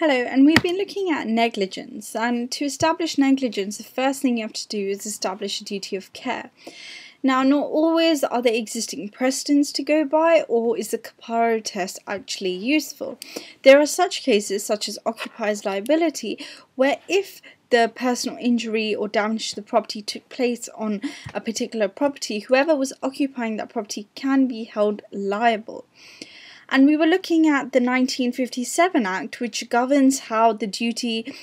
Hello, and we've been looking at negligence, and to establish negligence, the first thing you have to do is establish a duty of care. Now, not always are there existing precedents to go by, or is the occupier test actually useful. There are such cases, such as occupiers liability, where if the personal injury or damage to the property took place on a particular property, whoever was occupying that property can be held liable. And we were looking at the 1957 Act, which governs how the duty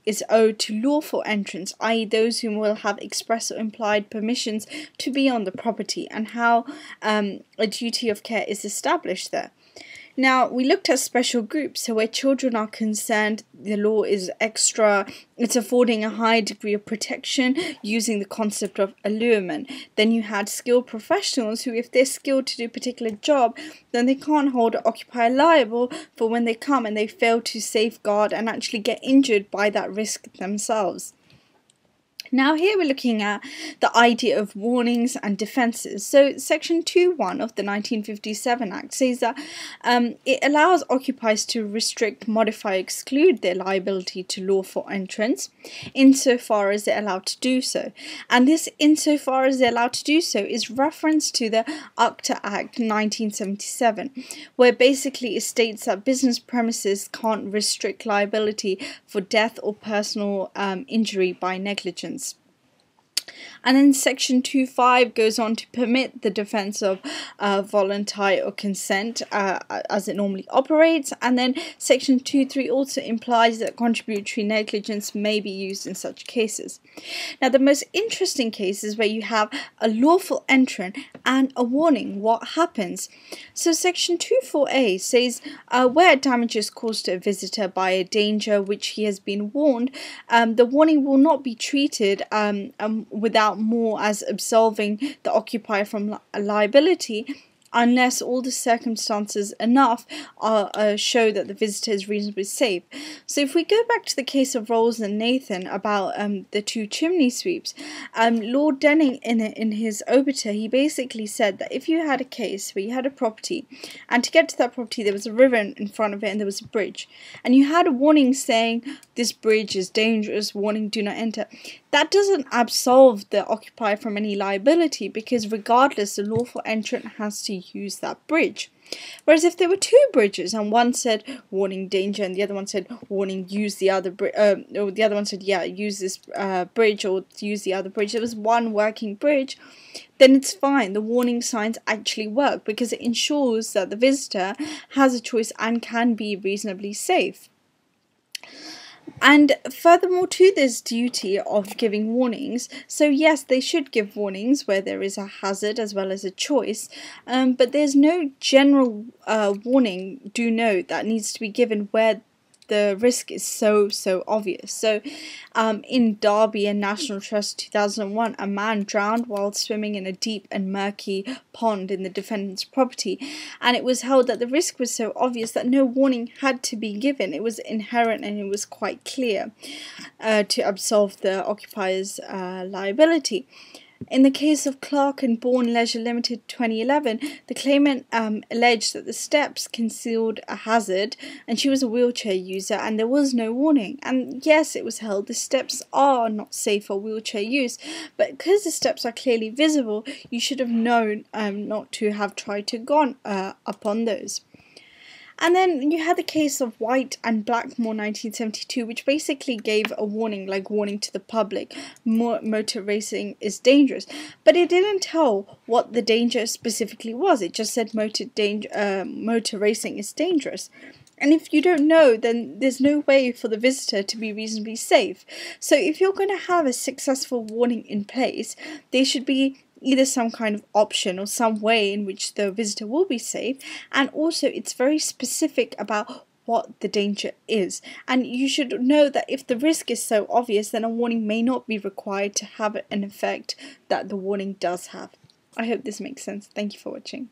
is owed to lawful entrants, i.e. those who will have express or implied permissions to be on the property, and how a duty of care is established there. Now, we looked at special groups, so where children are concerned, the law is extra, it's affording a high degree of protection using the concept of allurement. Then you had skilled professionals who, if they're skilled to do a particular job, then they can't hold an occupier liable for when they come and they fail to safeguard and actually get injured by that risk themselves. Now here we're looking at the idea of warnings and defences. So section 2.1 of the 1957 Act says that it allows occupiers to restrict, modify, exclude their liability to lawful entrants insofar as they're allowed to do so. And this insofar as they're allowed to do so is reference to the UCTA Act 1977, where basically it states that business premises can't restrict liability for death or personal injury by negligence. And then section 2.5 goes on to permit the defence of voluntary or consent as it normally operates. And then section 2.3 also implies that contributory negligence may be used in such cases. Now, the most interesting case is where you have a lawful entrant and a warning. What happens? So section 2.4a says where damage is caused to a visitor by a danger which he has been warned, the warning will not be treated without more as absolving the occupier from liability unless all the circumstances enough show that the visitor is reasonably safe. So if we go back to the case of Rolls and Nathan about the two chimney sweeps, Lord Denning in his obiter, he basically said that if you had a case where you had a property, and to get to that property there was a river in front of it and there was a bridge, and you had a warning saying this bridge is dangerous, warning, do not enter, that doesn't absolve the occupier from any liability, because regardless the lawful entrant has to use that bridge. Whereas if there were two bridges and one said warning danger and the other one said warning use the other bridge, or the other one said yeah use this bridge or use the other bridge, there was one working bridge, then it's fine. The warning signs actually work because it ensures that the visitor has a choice and can be reasonably safe. And furthermore to this duty of giving warnings, so yes, they should give warnings where there is a hazard as well as a choice, but there's no general warning, do note, that needs to be given where the risk is so obvious. So in Derby and National Trust 2001, a man drowned while swimming in a deep and murky pond in the defendant's property, and it was held that the risk was so obvious that no warning had to be given. It was inherent and it was quite clear to absolve the occupier's liability. In the case of Clark and Bourne Leisure Limited 2011, the claimant alleged that the steps concealed a hazard and she was a wheelchair user and there was no warning. And yes, it was held the steps are not safe for wheelchair use, but because the steps are clearly visible, you should have known not to have tried to go upon those. And then you had the case of White and Blackmore 1972, which basically gave a warning, like warning to the public, motor racing is dangerous. But it didn't tell what the danger specifically was. It just said motor racing is dangerous. And if you don't know, then there's no way for the visitor to be reasonably safe. So if you're going to have a successful warning in place, there should be either some kind of option or some way in which the visitor will be safe, and also it's very specific about what the danger is. And you should know that if the risk is so obvious, then a warning may not be required to have an effect that the warning does have. I hope this makes sense. Thank you for watching.